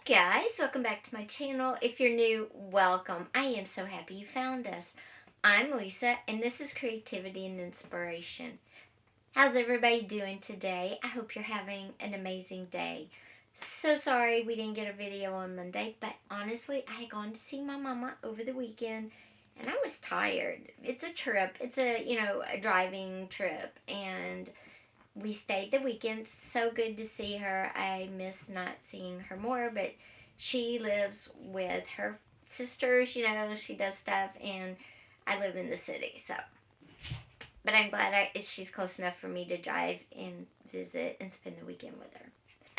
Guys, welcome back to my channel. If you're new, welcome. I am so happy you found us. I'm Lisa, and this is Creativity and Inspiration. How's everybody doing today? I hope you're having an amazing day. So sorry we didn't get a video on Monday, but honestly, I had gone to see my mama over the weekend, and I was tired. It's a trip. It's a driving trip, and we stayed the weekend. So good to see her. I miss not seeing her more, but she lives with her sisters. She does stuff, and I live in the city. But I'm glad she's close enough for me to drive and visit and spend the weekend with her.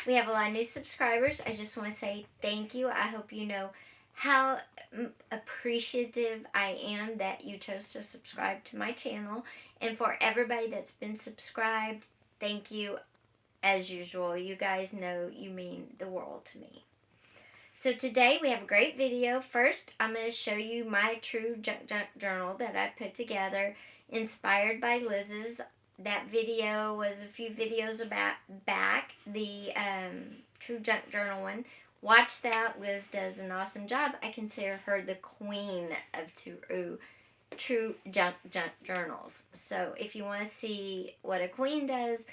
We have a lot of new subscribers. I just want to say thank you. I hope you know how appreciative I am that you chose to subscribe to my channel. And for everybody that's been subscribed, thank you as usual. You guys know you mean the world to me. So today we have a great video. First, I'm going to show you my True Junk Journal that I put together, inspired by Liz's. That video was a few videos back, the True Junk Journal one. Watch that. Liz does an awesome job. I consider her the queen of True Junk Journals. So if you want to see what a queen does,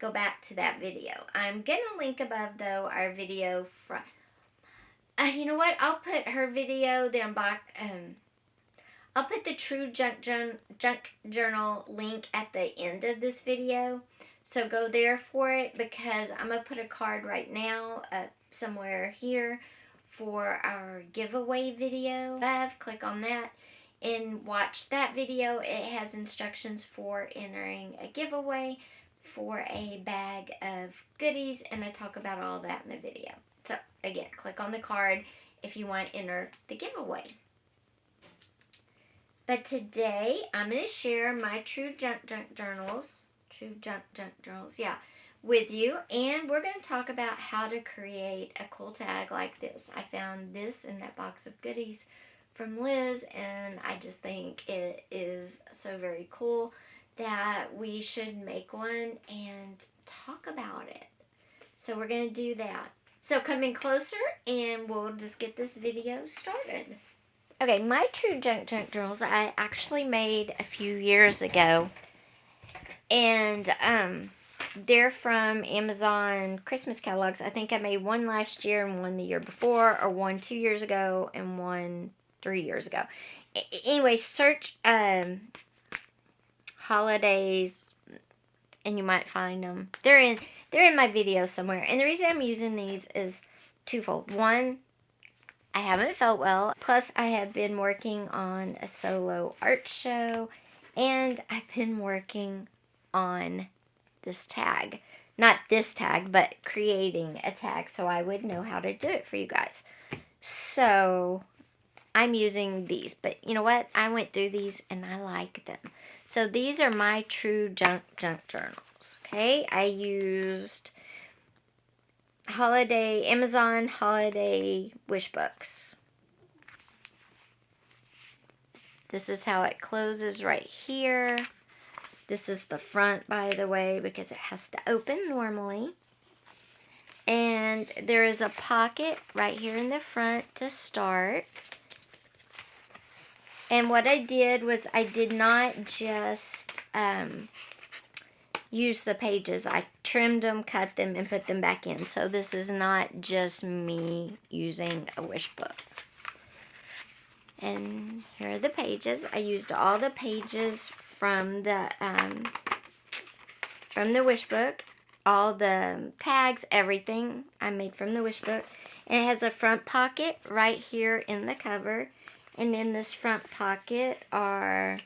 go back to that video. I'm going to link above, though, our video from... you know what? I'll put her video, I'll put the True Junk Journal link at the end of this video. So go there for it, because I'm going to put a card right now somewhere here for our giveaway video. Click on that and watch that video. It has instructions for entering a giveaway for a bag of goodies, and I talk about all that in the video. So again, click on the card if you want to enter the giveaway. But today I'm going to share my True Junk Journals, with you, and we're going to talk about how to create a cool tag like this. I found this in that box of goodies from Liz, and I just think it is so very cool that we should make one and talk about it. So we're going to do that. So come in closer and we'll just get this video started. Okay, my True Junk Journals I actually made a few years ago. And they're from Amazon Christmas catalogs. I think I made one last year and one the year before, or one 2 years ago and one 3 years ago. Anyway, search holidays and you might find them. They're in my video somewhere. And the reason I'm using these is twofold. One, I haven't felt well. Plus, I have been working on a solo art show. And I've been working on this tag. Not this tag, but creating a tag so I would know how to do it for you guys. So I'm using these. But you know what? I went through these and I like them. So these are my True Junk Journals. Okay, I used Amazon holiday wish books. This is how it closes right here. This is the front, by the way, because it has to open normally. And there is a pocket right here in the front to start. And what I did was I did not just use the pages. I trimmed them, cut them, and put them back in. So this is not just me using a wish book. And here are the pages. I used all the pages from the wish book. All the tags, everything I made from the wish book. And it has a front pocket right here in the cover. And in this front pocket are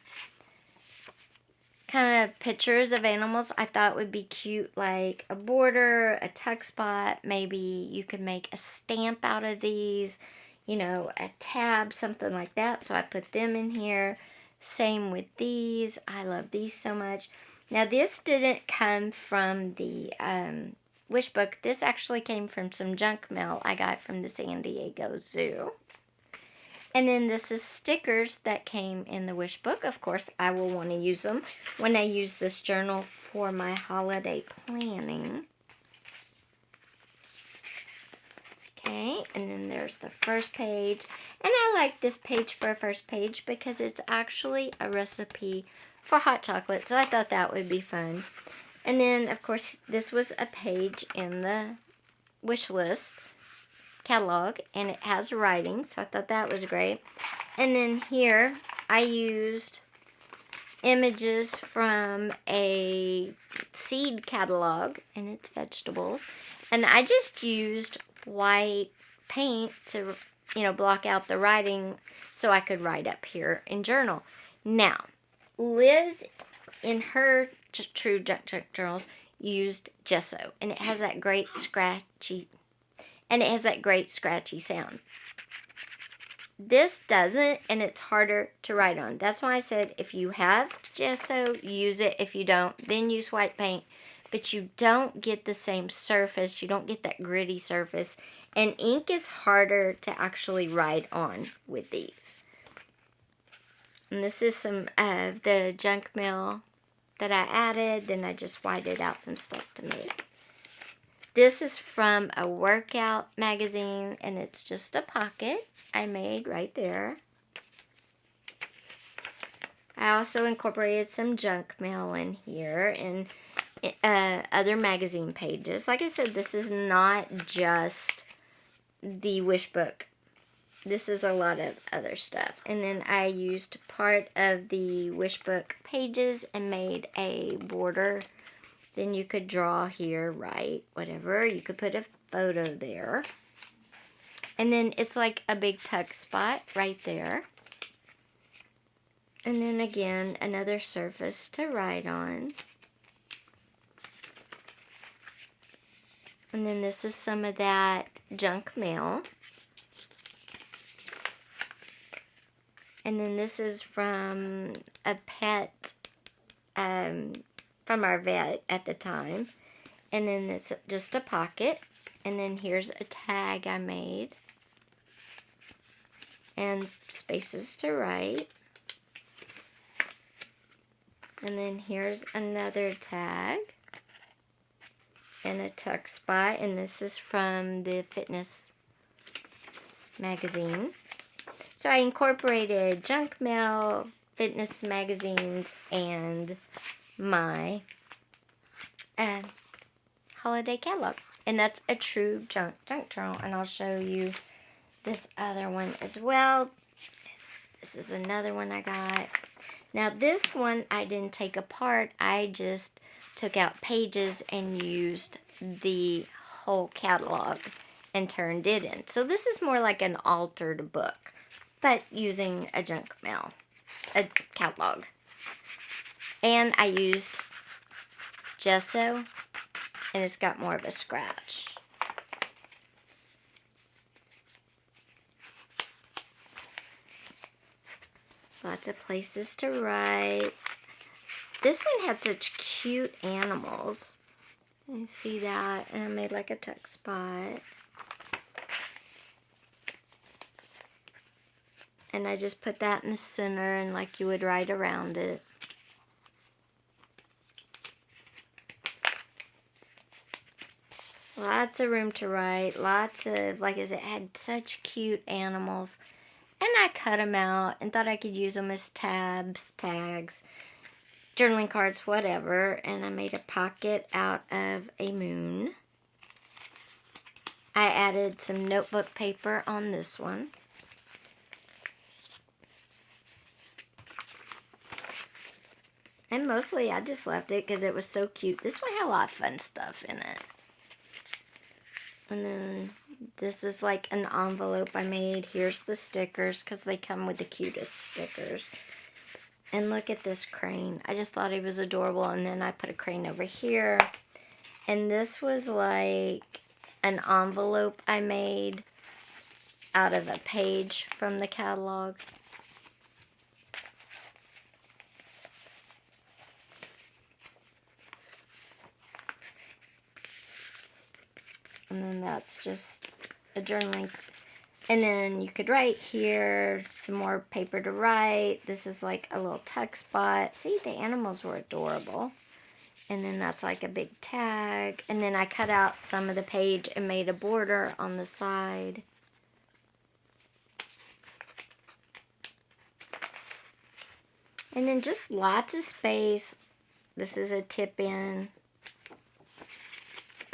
kind of pictures of animals I thought would be cute, like a border, a tuck spot. Maybe you could make a stamp out of these, a tab, something like that. So I put them in here. Same with these. I love these so much. Now this didn't come from the wish book. This actually came from some junk mail I got from the San Diego Zoo. And then this is stickers that came in the wish book. Of course, I will want to use them when I use this journal for my holiday planning. Okay, and then there's the first page. And I like this page for a first page because it's actually a recipe for hot chocolate. So I thought that would be fun. And then, of course, this was a page in the wish list catalog. And it has writing. So I thought that was great. And then here, I used images from a seed catalog. And it's vegetables. And I just used white paint to, block out the writing so I could write up here in journal. Now, Liz, in her True Junk journals, used gesso, and it has that great scratchy sound. This doesn't, and it's harder to write on. That's why I said if you have gesso, use it. If you don't, then use white paint. But you don't get the same surface. You don't get that gritty surface. And ink is harder to actually write on with these. And this is some of the junk mail that I added. Then I just whited out some stuff to make. This is from a workout magazine. And it's just a pocket I made right there. I also incorporated some junk mail in here. And other magazine pages. Like I said, this is not just the wish book. This is a lot of other stuff. And then I used part of the wish book pages and made a border. Then you could draw here, write, whatever. You could put a photo there. And then it's like a big tuck spot right there. And then again, another surface to write on. And then this is some of that junk mail. And then this is from a pet, from our vet at the time. And then it's just a pocket. And then here's a tag I made. And spaces to write. And then here's another tag. And a tuck spot, and this is from the fitness magazine. So I incorporated junk mail, fitness magazines, and my holiday catalog. And that's a true junk journal, and I'll show you this other one as well. This is another one I got. Now this one I didn't take apart. I just took out pages and used the whole catalog and turned it in. So this is more like an altered book, but using a junk mail, a catalog. And I used gesso, and it's got more of a scratch. Lots of places to write. This one had such cute animals. You see that? And I made like a tuck spot. And I just put that in the center and like you would write around it. Lots of room to write. Lots of, like I said, it had such cute animals. And I cut them out and thought I could use them as tabs, tags, journaling cards, whatever. And I made a pocket out of a moon. I added some notebook paper on this one. And mostly I just left it because it was so cute. This one had a lot of fun stuff in it. And then this is like an envelope I made. Here's the stickers because they come with the cutest stickers. And look at this crane. I just thought he was adorable. And then I put a crane over here. And this was like an envelope I made out of a page from the catalog. And then that's just a journaling. And then you could write here, some more paper to write. This is like a little tuck spot. See, the animals were adorable. And then that's like a big tag. And then I cut out some of the page and made a border on the side. And then just lots of space. This is a tip in.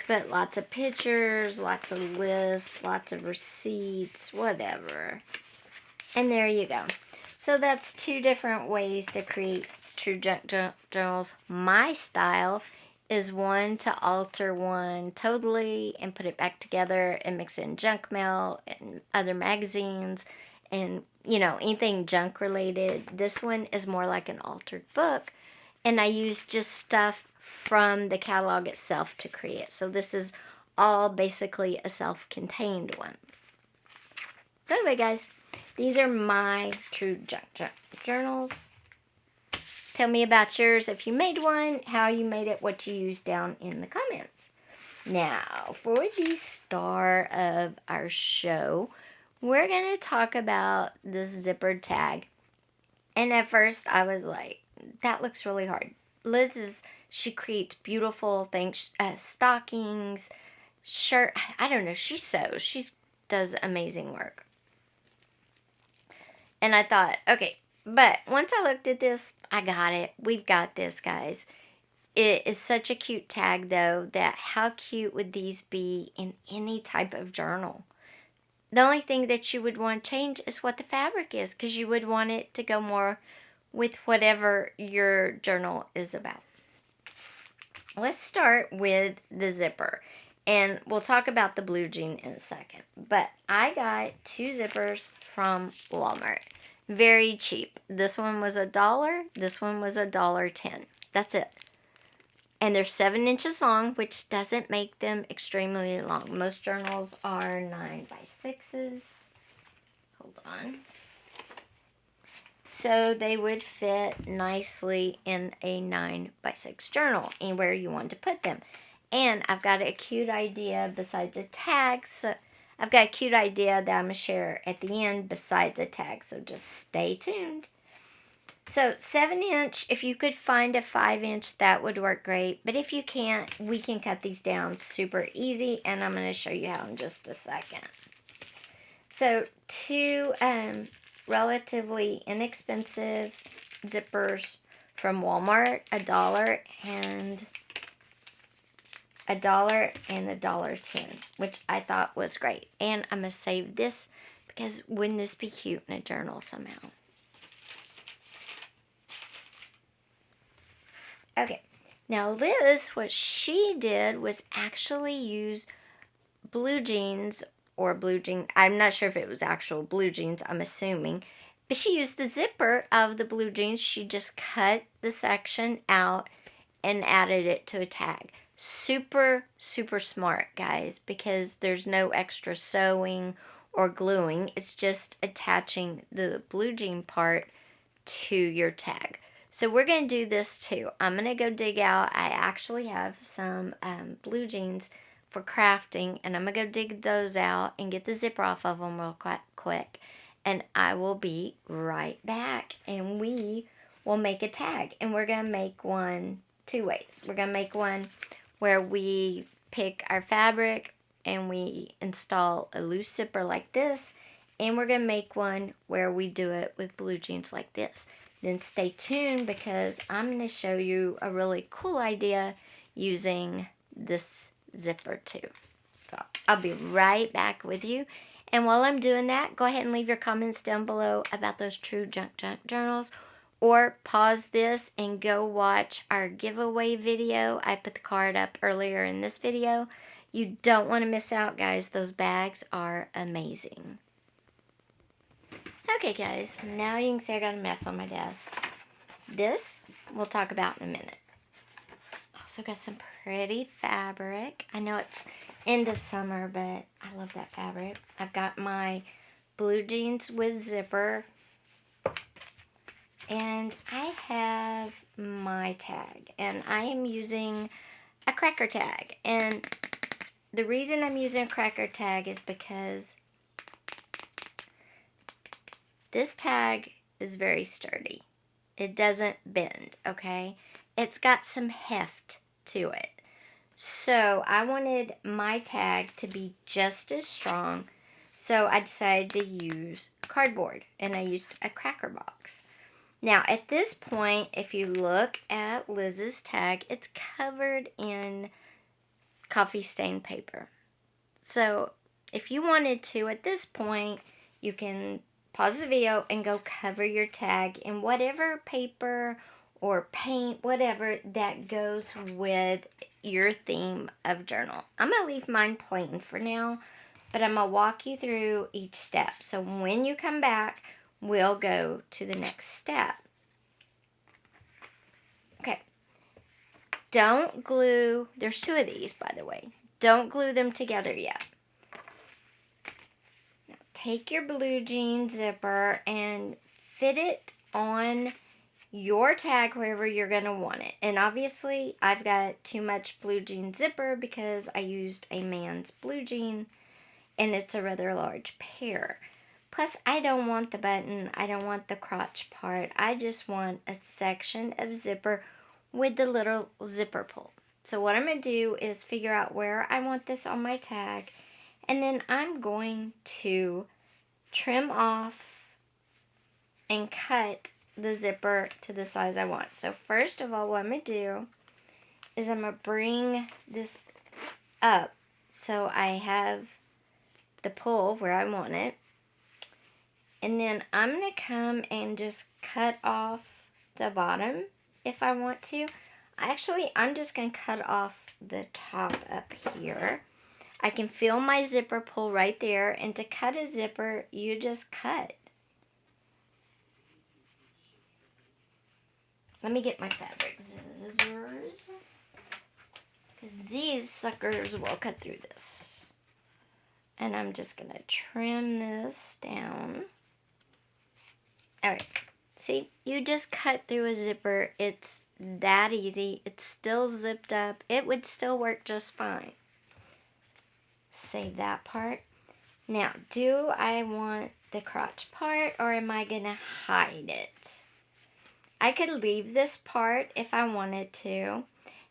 Put lots of pictures, lots of lists, lots of receipts, whatever. And there you go. So that's 2 different ways to create true junk journals. My style is one to alter one totally and put it back together and mix in junk mail and other magazines and, you know, anything junk related. This one is more like an altered book, and I use just stuff from the catalog itself to create. So this is all basically a self-contained one. So anyway, guys, these are my true junk journals. Tell me about yours, if you made one, how you made it, what you used down in the comments. Now, for the star of our show, we're going to talk about this zippered tag. And at first, I was like, that looks really hard. She creates beautiful things, stockings, shirt. I don't know, she sews. She does amazing work. And I thought, okay, but once I looked at this, I got it. We've got this, guys. It is such a cute tag, though, that how cute would these be in any type of journal? The only thing that you would want to change is what the fabric is, because you would want it to go more with whatever your journal is about. Let's start with the zipper, and we'll talk about the blue jean in a second. But I got 2 zippers from Walmart. Very cheap. This one was $1. This one was $1.10. That's it. And they're 7 inches long, which doesn't make them extremely long. Most journals are 9x6s. Hold on. So they would fit nicely in a 9x6 journal, anywhere you want to put them. And I've got a cute idea besides a tag. So I've got a cute idea that I'm going to share at the end besides a tag. So just stay tuned. So 7-inch, if you could find a 5-inch, that would work great. But if you can't, we can cut these down super easy. And I'm going to show you how in just a second. So 2 relatively inexpensive zippers from Walmart, $1 and $1.10, which I thought was great. And I'm gonna save this because wouldn't this be cute in a journal somehow? Okay, now Liz, what she did was actually use blue jeans. I'm not sure if it was actual blue jeans, I'm assuming. But she used the zipper of the blue jeans. She just cut the section out and added it to a tag. Super, super smart, guys, because there's no extra sewing or gluing. It's just attaching the blue jean part to your tag. So we're going to do this too. I'm going to go dig out. I actually have some blue jeans for crafting, and I'm gonna go dig those out and get the zipper off of them real quick, and I will be right back, and we will make a tag. And we're gonna make one 2 ways. We're gonna make one where we pick our fabric and we install a loose zipper like this, and we're gonna make one where we do it with blue jeans like this. Then stay tuned, because I'm gonna show you a really cool idea using this zipper too. So I'll be right back with you. And while I'm doing that, go ahead and leave your comments down below about those true junk journals, or pause this and go watch our giveaway video. I put the card up earlier in this video. You don't want to miss out, guys. Those bags are amazing. Okay, guys, now you can see I got a mess on my desk. This we'll talk about in a minute. Also got some pretty fabric. I know it's end of summer, but I love that fabric. I've got my blue jeans with zipper. And I have my tag. And I am using a cracker tag. And the reason I'm using a cracker tag is because this tag is very sturdy. It doesn't bend, okay? It's got some heft to it. So I wanted my tag to be just as strong. So I decided to use cardboard, and I used a cracker box. Now at this point, if you look at Liz's tag, it's covered in coffee stain paper. So if you wanted to, at this point, you can pause the video and go cover your tag in whatever paper or paint, whatever that goes with your theme of journal. I'm going to leave mine plain for now, but I'm going to walk you through each step. So when you come back, we'll go to the next step. Okay. Don't glue, there's 2 of these, by the way. Don't glue them together yet. Now, take your blue jean zipper and fit it on your tag wherever you're going to want it. And obviously, I've got too much blue jean zipper because I used a man's blue jean, and it's a rather large pair. Plus, I don't want the button. I don't want the crotch part. I just want a section of zipper with the little zipper pull. So what I'm going to do is figure out where I want this on my tag, and then I'm going to trim off and cut the zipper to the size I want. So first of all, what I'm going to do is I'm going to bring this up so I have the pull where I want it. And then I'm going to come and just cut off the bottom if I want to. Actually, I'm just going to cut off the top up here. I can feel my zipper pull right there. And to cut a zipper, you just cut. Let me get my fabric scissors, because these suckers will cut through this. And I'm just going to trim this down. Alright, see, you just cut through a zipper. It's that easy. It's still zipped up. It would still work just fine. Save that part. Now, do I want the crotch part, or am I going to hide it? I could leave this part if I wanted to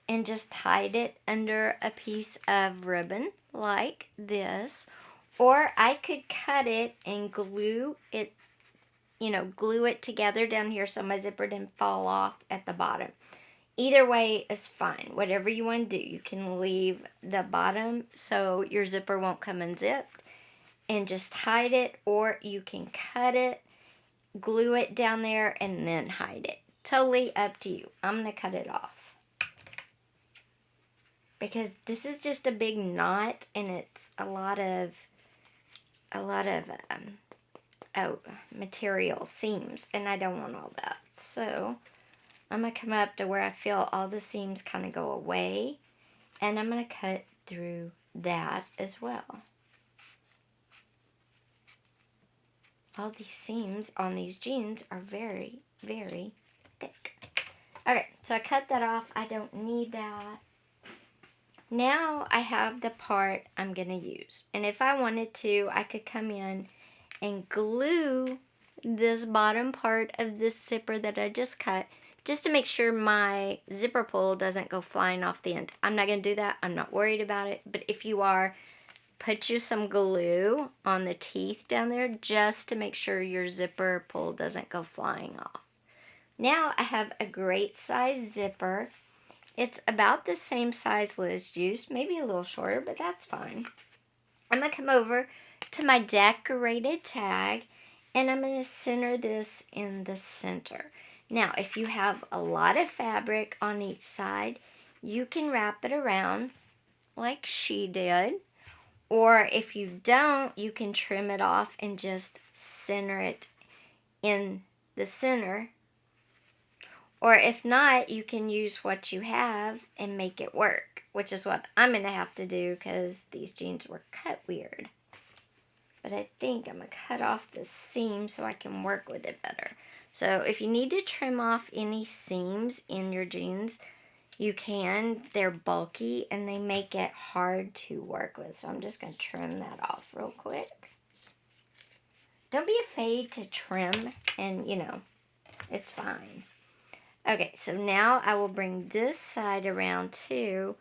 and just hide it under a piece of ribbon like this, or I could cut it and glue it, glue it together down here so my zipper didn't fall off at the bottom. Either way is fine. Whatever you want to do. You can leave the bottom so your zipper won't come unzipped and just hide it, or you can cut it, glue it down there, and then hide it. Totally up to you. I'm going to cut it off, because this is just a big knot, and it's a lot of material, seams, and I don't want all that. So I'm going to come up to where I feel all the seams kind of go away, and I'm going to cut through that as well. All these seams on these jeans are very, very thick. Okay, so I cut that off. I don't need that. Now I have the part I'm going to use. And if I wanted to, I could come in and glue this bottom part of this zipper that I just cut, just to make sure my zipper pull doesn't go flying off the end. I'm not going to do that. I'm not worried about it. But if you are, put you some glue on the teeth down there just to make sure your zipper pull doesn't go flying off. Now I have a great size zipper. It's about the same size Liz used, maybe a little shorter, but that's fine. I'm going to come over to my decorated tag, and I'm going to center this in the center. Now, if you have a lot of fabric on each side, you can wrap it around like she did. Or if you don't, you can trim it off and just center it in the center. Or if not, you can use what you have and make it work, which is what I'm going to have to do because these jeans were cut weird. But I think I'm going to cut off the seam so I can work with it better. So if you need to trim off any seams in your jeans, you can. They're bulky and they make it hard to work with. So I'm just going to trim that off real quick. Don't be afraid to trim, and it's fine. Okay, so now I will bring this side around too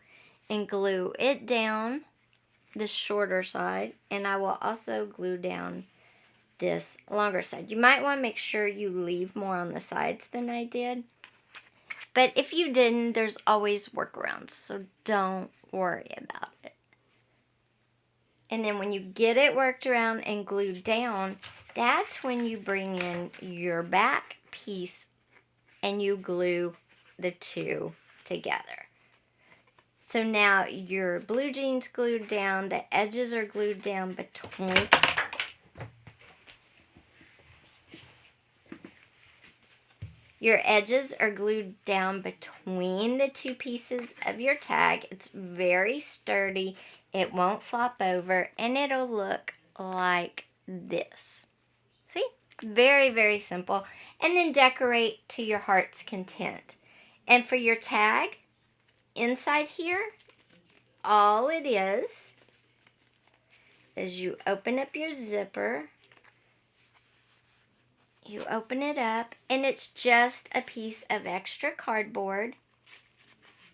and glue it down, the shorter side, and I will also glue down this longer side. You might want to make sure you leave more on the sides than I did. But if you didn't, there's always workarounds, so don't worry about it. And then when you get it worked around and glued down, that's when you bring in your back piece and you glue the two together. So now your blue jeans glued down, the edges are glued down between. Your edges are glued down between the two pieces of your tag. It's very sturdy. It won't flop over, and it'll look like this. See? Very, very simple. And then decorate to your heart's content. And for your tag, inside here, all it is you open up your zipper. You open it up, and it's just a piece of extra cardboard,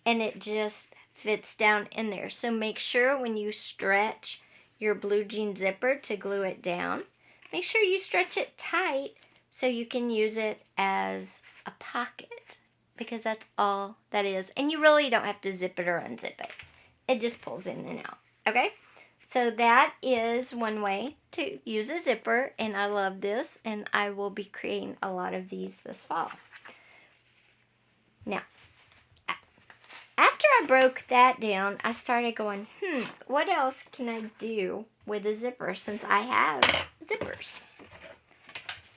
and it just fits down in there. So make sure when you stretch your blue jean zipper to glue it down, make sure you stretch it tight so you can use it as a pocket, because that's all that is. And you really don't have to zip it or unzip it. It just pulls in and out, okay? So that is one way to use a zipper, and I love this, and I will be creating a lot of these this fall. Now, after I broke that down, I started going, what else can I do with a zipper since I have zippers?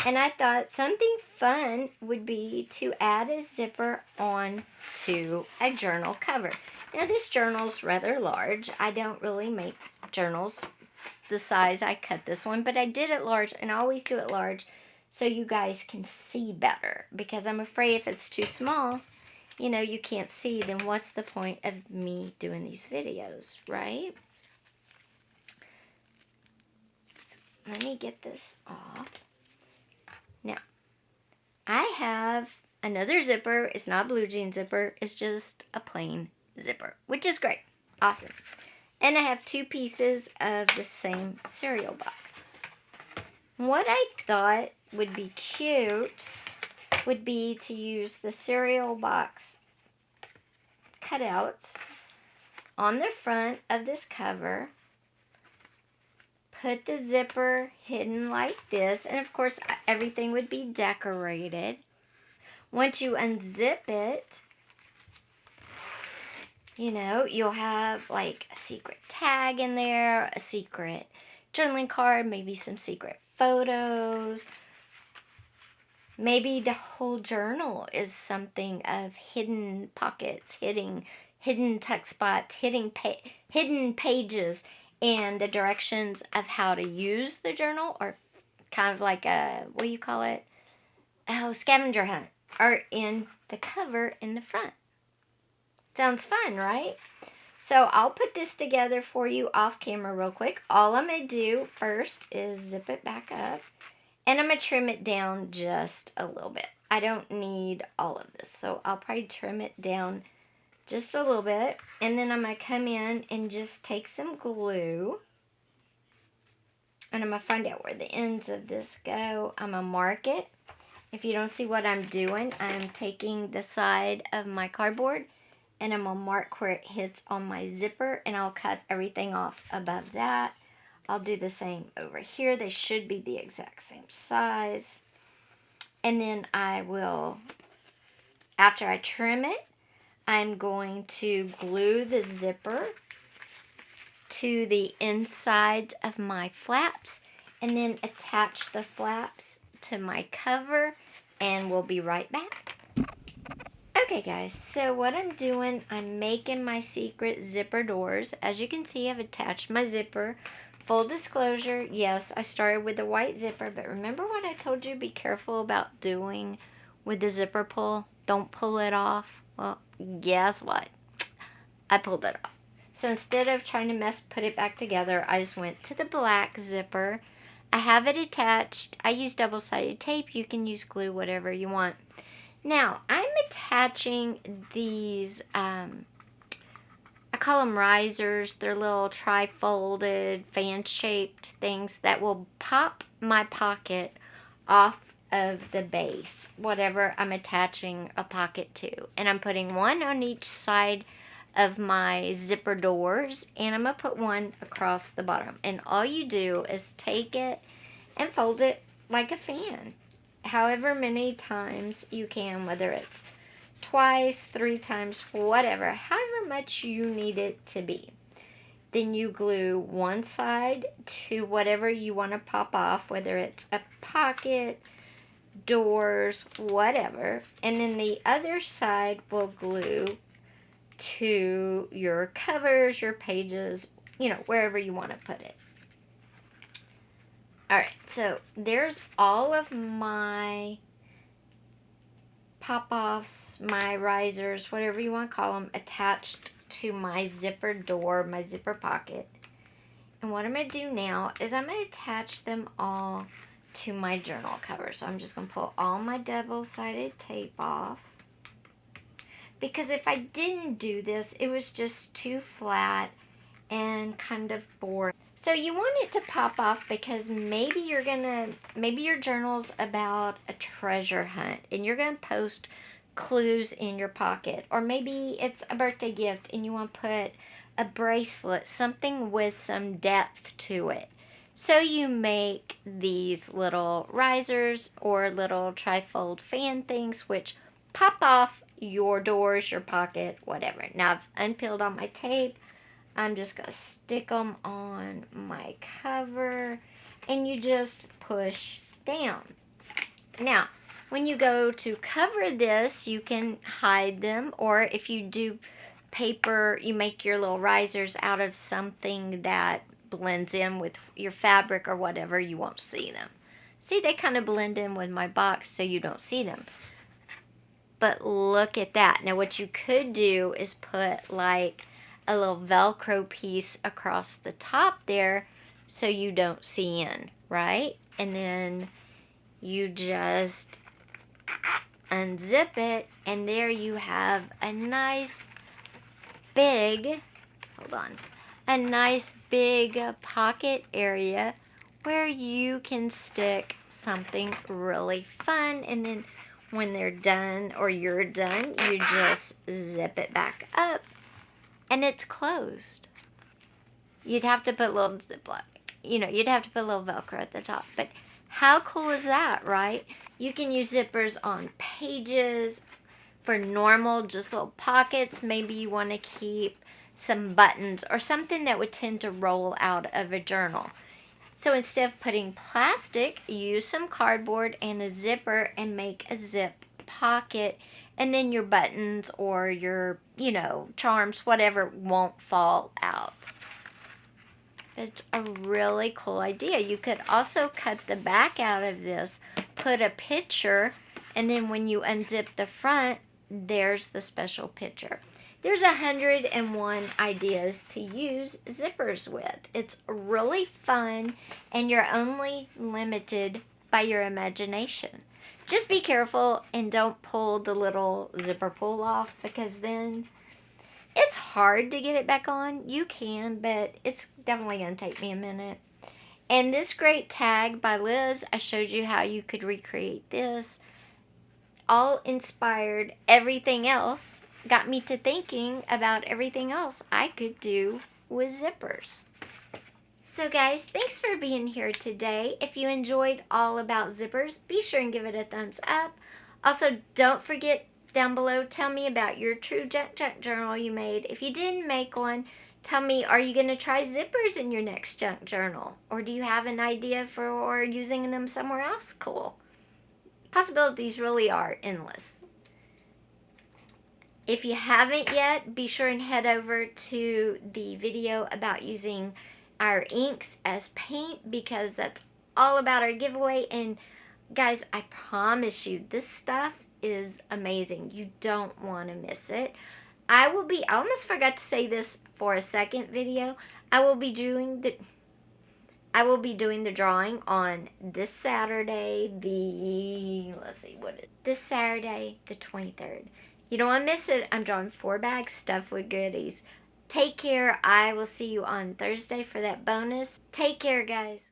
And I thought something fun would be to add a zipper on to a journal cover. Now, this journal's rather large. I don't really make journals the size I cut this one, but I did it large, and I always do it large so you guys can see better, because I'm afraid if it's too small, you can't see, then what's the point of me doing these videos, right? So let me get this off. Now, I have another zipper. It's not a blue jean zipper. It's just a plain zipper, which is great. Awesome. And I have two pieces of the same cereal box. What I thought would be cute would be to use the cereal box cutouts on the front of this cover, put the zipper hidden like this, and of course everything would be decorated. Once you unzip it, you'll have like a secret tag in there, a secret journaling card, maybe some secret photos. Maybe the whole journal is something of hidden pockets, hidden tuck spots, hidden pages, and the directions of how to use the journal, or kind of like a, what do you call it? Oh, scavenger hunt, are in the cover in the front. Sounds fun, right? So I'll put this together for you off camera real quick. All I'm going to do first is zip it back up, and I'm going to trim it down just a little bit. I don't need all of this, so I'll probably trim it down just a little bit, and then I'm going to come in and just take some glue, and I'm going to find out where the ends of this go. I'm going to mark it. If you don't see what I'm doing, I'm taking the side of my cardboard, and I'm going to mark where it hits on my zipper, and I'll cut everything off above that. I'll do the same over here. They should be the exact same size. And then I will, after I trim it, I'm going to glue the zipper to the insides of my flaps, and then attach the flaps to my cover, and we'll be right back. Okay guys, so what I'm doing, I'm making my secret zipper doors. As you can see, I've attached my zipper. Full disclosure, yes, I started with the white zipper, but remember what I told you? Be careful about doing with the zipper pull. Don't pull it off. Well, guess what? I pulled it off. So instead of trying to put it back together, I just went to the black zipper. I have it attached. I use double-sided tape. You can use glue, whatever you want. Now, I'm attaching these, I call them risers. They're little tri-folded, fan-shaped things that will pop my pocket off of the base, whatever I'm attaching a pocket to. And I'm putting one on each side of my zipper doors, and I'm going to put one across the bottom. And all you do is take it and fold it like a fan, however many times you can, whether it's twice, 3 times, whatever, however much you need it to be. Then you glue one side to whatever you want to pop off, whether it's a pocket, doors, whatever, and then the other side will glue to your covers, your pages, wherever you want to put it. Alright, so there's all of my pop-offs, my risers, whatever you want to call them, attached to my zipper door, my zipper pocket. And what I'm going to do now is I'm going to attach them all to my journal cover. So I'm just going to pull all my double-sided tape off. Because if I didn't do this, it was just too flat and kind of boring. So you want it to pop off because maybe your journal's about a treasure hunt and you're going to post clues in your pocket. Or maybe it's a birthday gift and you want to put a bracelet, something with some depth to it. So you make these little risers or little tri-fold fan things which pop off your doors, your pocket, whatever. Now I've unpeeled all my tape. I'm just going to stick them on my cover and you just push down. Now, when you go to cover this, you can hide them, or if you do paper, you make your little risers out of something that blends in with your fabric or whatever, you won't see them. See, they kind of blend in with my box so you don't see them. But look at that. Now what you could do is put like a little Velcro piece across the top there so you don't see in, right? And then you just unzip it and there you have a nice big, a nice big pocket area where you can stick something really fun, and then when they're done or you're done, you just zip it back up and it's closed. You'd have to put a little Ziploc, you'd have to put a little Velcro at the top, but how cool is that, right? You can use zippers on pages for normal, just little pockets. Maybe you want to keep some buttons or something that would tend to roll out of a journal. So instead of putting plastic, use some cardboard and a zipper and make a zip pocket, and then your buttons or your, charms, whatever, won't fall out. It's a really cool idea. You could also cut the back out of this, put a picture, and then when you unzip the front, there's the special picture. There's 101 ideas to use zippers with. It's really fun, and you're only limited by your imagination. Just be careful and don't pull the little zipper pull off, because then it's hard to get it back on. You can, but it's definitely going to take me a minute. And this great tag by Liz, I showed you how you could recreate this. All inspired everything else. Got me to thinking about everything else I could do with zippers. So guys, thanks for being here today. If you enjoyed all about zippers, be sure and give it a thumbs up. Also, don't forget down below, tell me about your true junk journal you made. If you didn't make one, tell me, are you going to try zippers in your next junk journal? Or do you have an idea for using them somewhere else cool? Possibilities really are endless. If you haven't yet, be sure and head over to the video about using our inks as paint, because that's all about our giveaway. And guys, I promise you, this stuff is amazing. You don't want to miss it. I almost forgot to say this for a second video. I will be doing I will be doing the drawing on this Saturday, this Saturday, the 23rd. You don't want to miss it. I'm drawing 4 bags stuffed with goodies. Take care. I will see you on Thursday for that bonus. Take care, guys.